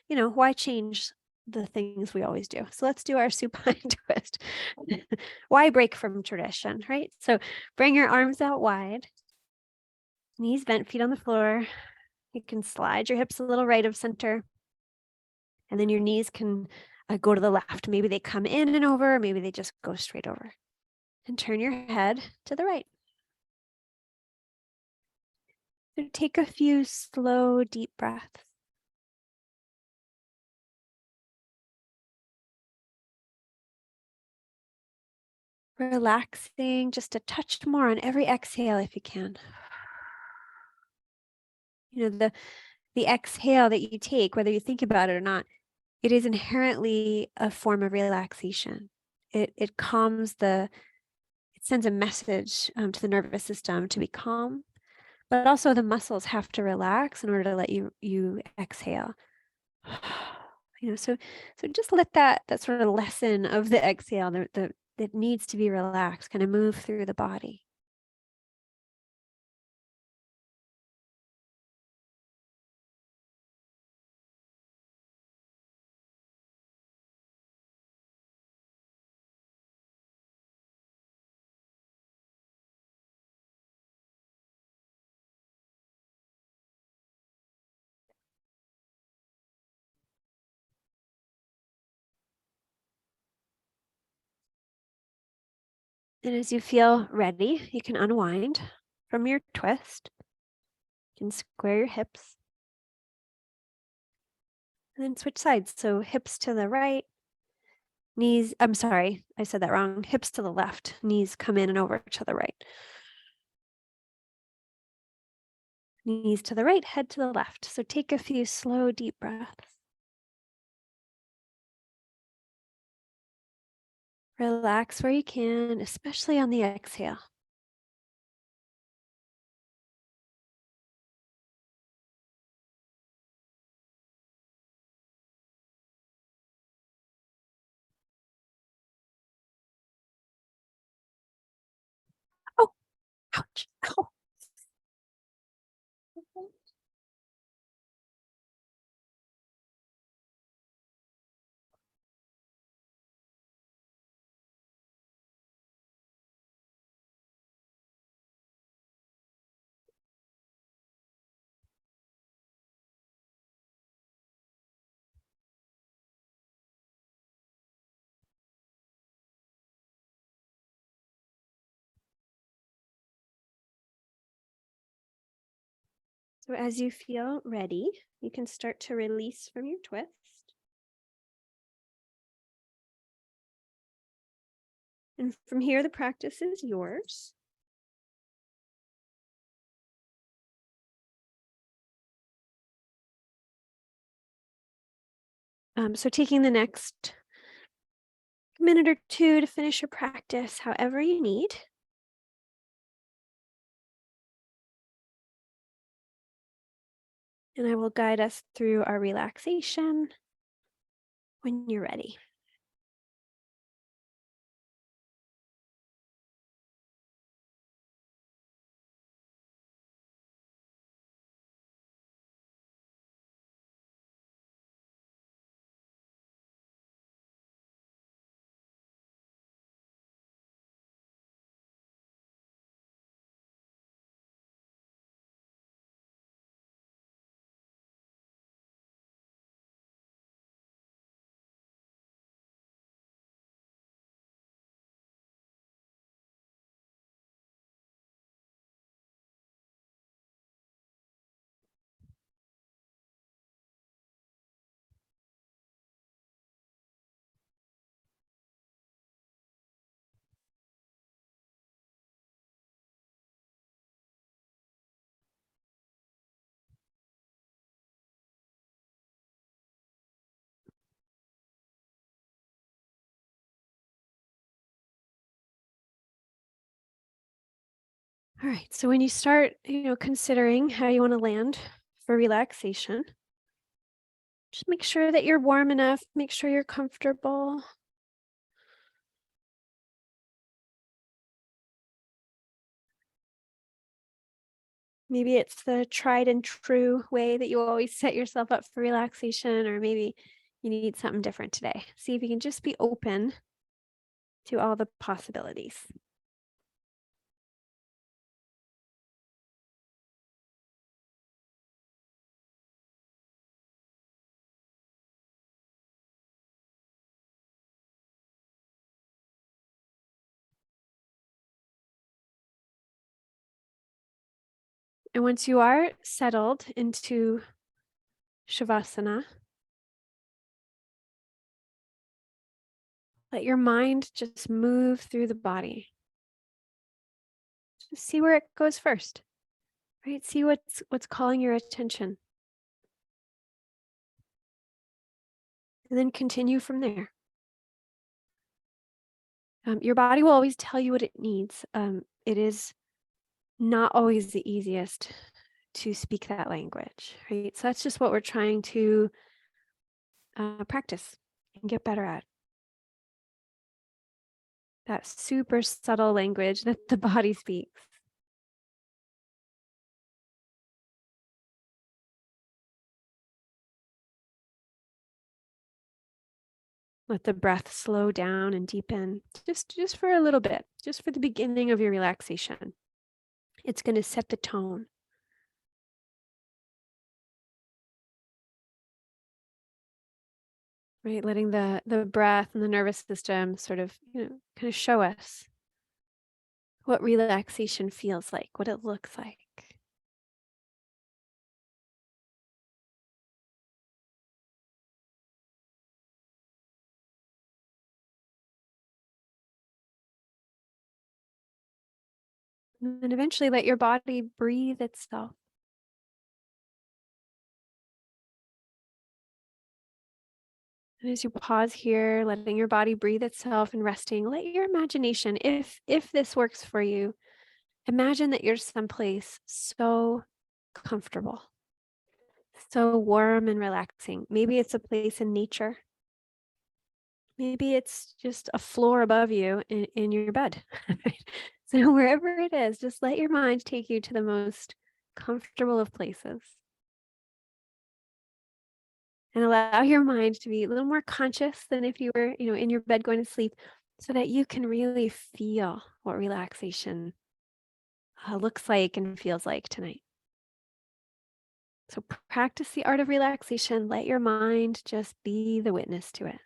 why change the things we always do? So let's do our supine twist. Why break from tradition, right? So bring your arms out wide, knees bent, feet on the floor. You can slide your hips a little right of center. And then your knees can go to the left. Maybe they come in and over, maybe they just go straight over. And turn your head to the right. So take a few slow, deep breaths. Relaxing just a touch more on every exhale if you can. The exhale that you take, whether you think about it or not, it is inherently a form of relaxation. It calms it sends a message to the nervous system to be calm, but also the muscles have to relax in order to let you exhale. So just let that sort of lesson of the exhale that needs to be relaxed kind of move through the body. And as you feel ready, you can unwind from your twist. You can square your hips. And then switch sides. So hips to the right, I'm sorry, I said that wrong. Hips to the left, knees come in and over to the right. Knees to the right, head to the left. So take a few slow, deep breaths. Relax where you can, especially on the exhale. Oh, ouch. Ow. So as you feel ready, you can start to release from your twist. And from here, the practice is yours. So taking the next minute or two to finish your practice, however you need. And I will guide us through our relaxation when you're ready. All right. So when you start, considering how you want to land for relaxation, just make sure that you're warm enough, make sure you're comfortable. Maybe it's the tried and true way that you always set yourself up for relaxation, or maybe you need something different today. See if you can just be open to all the possibilities. And once you are settled into Shavasana, let your mind just move through the body. Just see where it goes first, right? See what's calling your attention. And then continue from there. Your body will always tell you what it needs. It is not always the easiest to speak that language, right? So that's just what we're trying to practice and get better at. That super subtle language that the body speaks. Let the breath slow down and deepen just for a little bit, just for the beginning of your relaxation. It's going to set the tone. Right, letting the breath and the nervous system sort of, kind of show us what relaxation feels like, what it looks like. And then eventually let your body breathe itself. And as you pause here, letting your body breathe itself and resting, let your imagination, if this works for you, imagine that you're someplace so comfortable, so warm and relaxing. Maybe it's a place in nature. Maybe it's just a floor above you in your bed. So wherever it is, just let your mind take you to the most comfortable of places. And allow your mind to be a little more conscious than if you were, in your bed going to sleep, so that you can really feel what relaxation looks like and feels like tonight. So practice the art of relaxation. Let your mind just be the witness to it.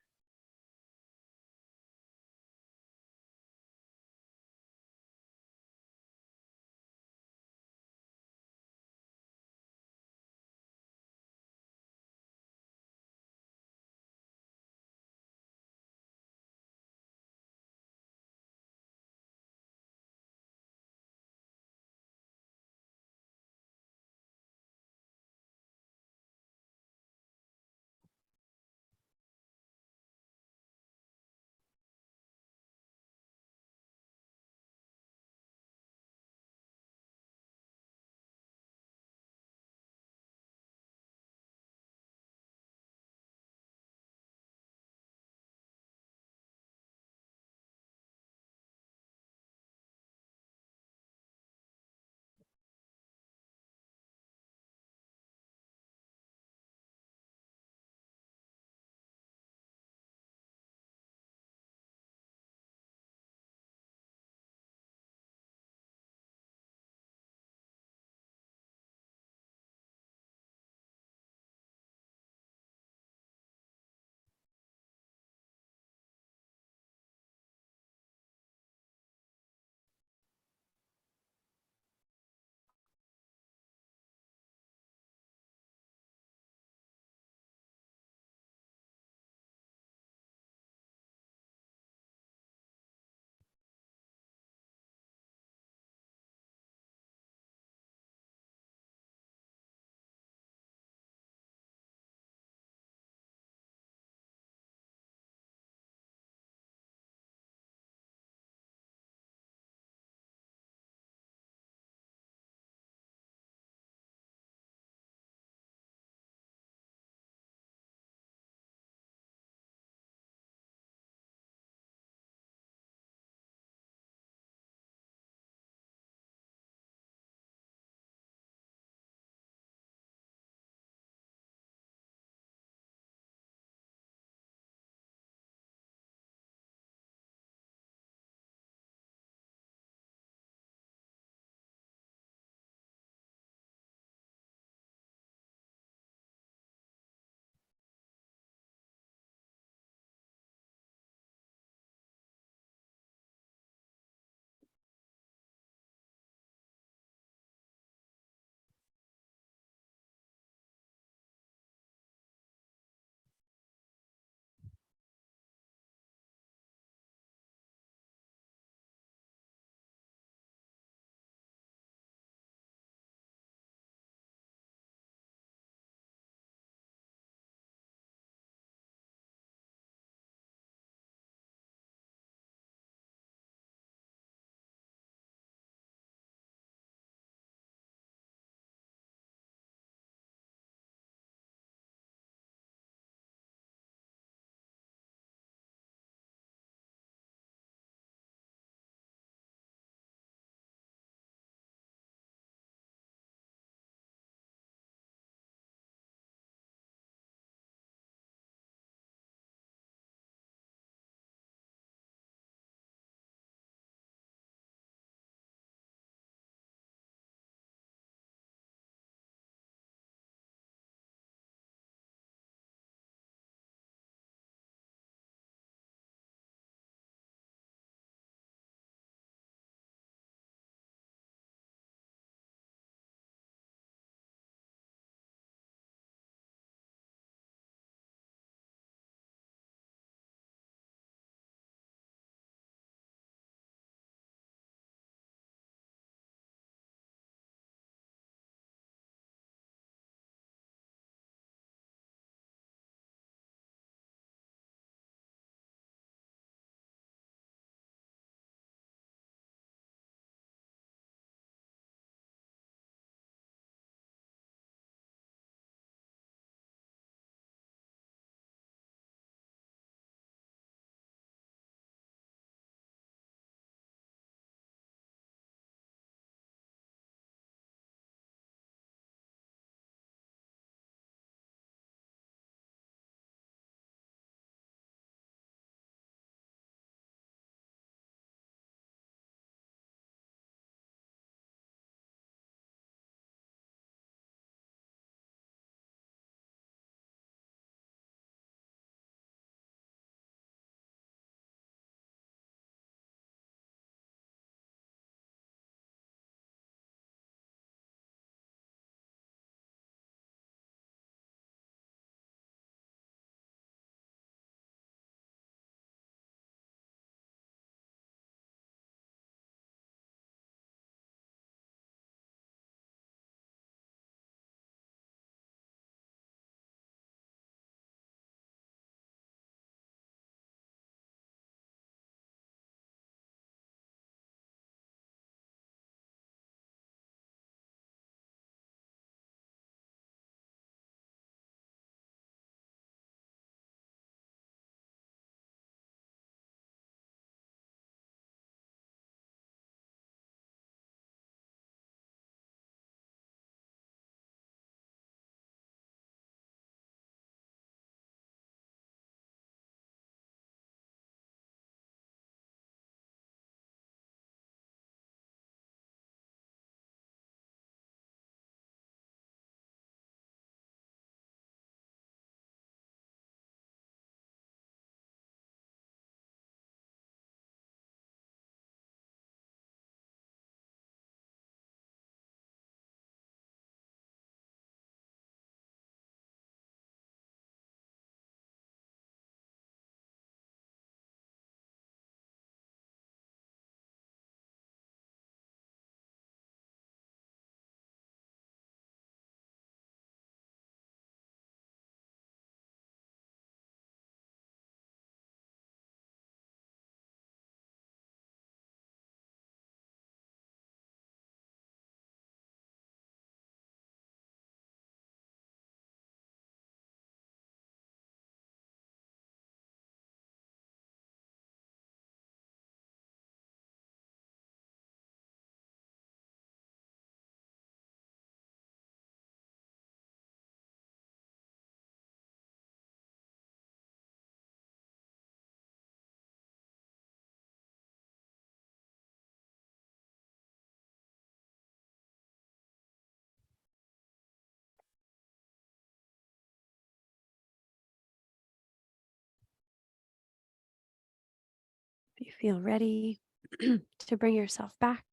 You feel ready to bring yourself back.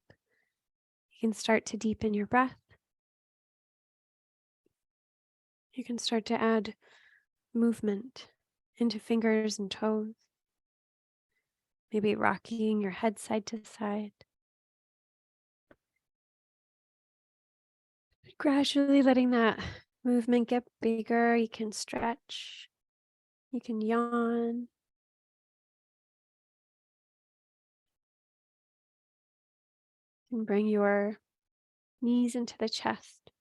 You can start to deepen your breath. You can start to add movement into fingers and toes. Maybe rocking your head side to side. Gradually letting that movement get bigger. You can stretch. You can yawn. You can bring your knees into the chest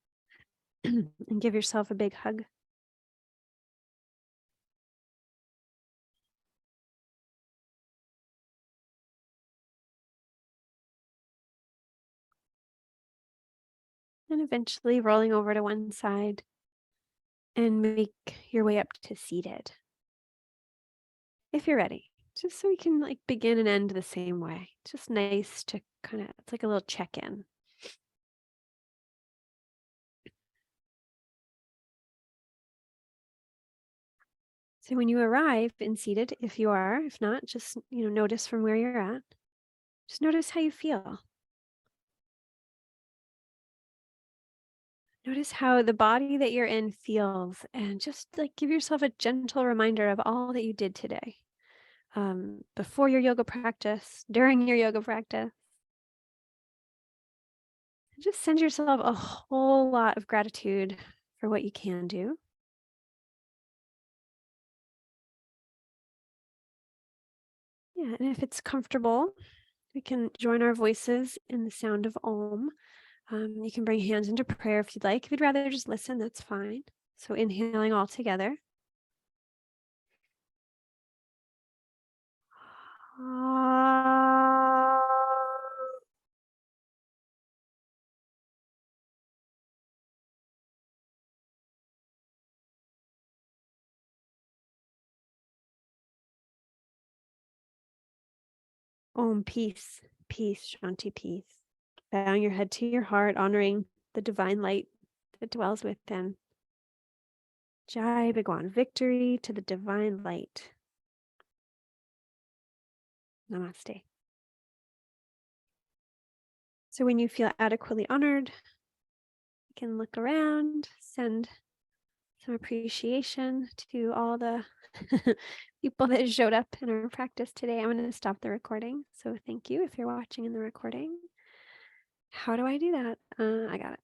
and give yourself a big hug. And eventually rolling over to one side and make your way up to seated. If you're ready, just so we can like begin and end the same way. Just nice to kind of, it's like a little check-in. So when you arrive in seated, if you are, if not, just, notice from where you're at. Just notice how you feel. Notice how the body that you're in feels, and just like give yourself a gentle reminder of all that you did today. Before your yoga practice, during your yoga practice. Just send yourself a whole lot of gratitude for what you can do. Yeah, and if it's comfortable, we can join our voices in the sound of Om. You can bring hands into prayer if you'd like. If you'd rather just listen, that's fine. So inhaling all together. Om, peace, peace, Shanti, peace. Bowing your head to your heart, honoring the divine light that dwells within. Jai Bhagwan, victory to the divine light. Namaste. So when you feel adequately honored, you can look around, send some appreciation to all the people that showed up in our practice today. I'm going to stop the recording. So thank you if you're watching in the recording. How do I do that? I got it.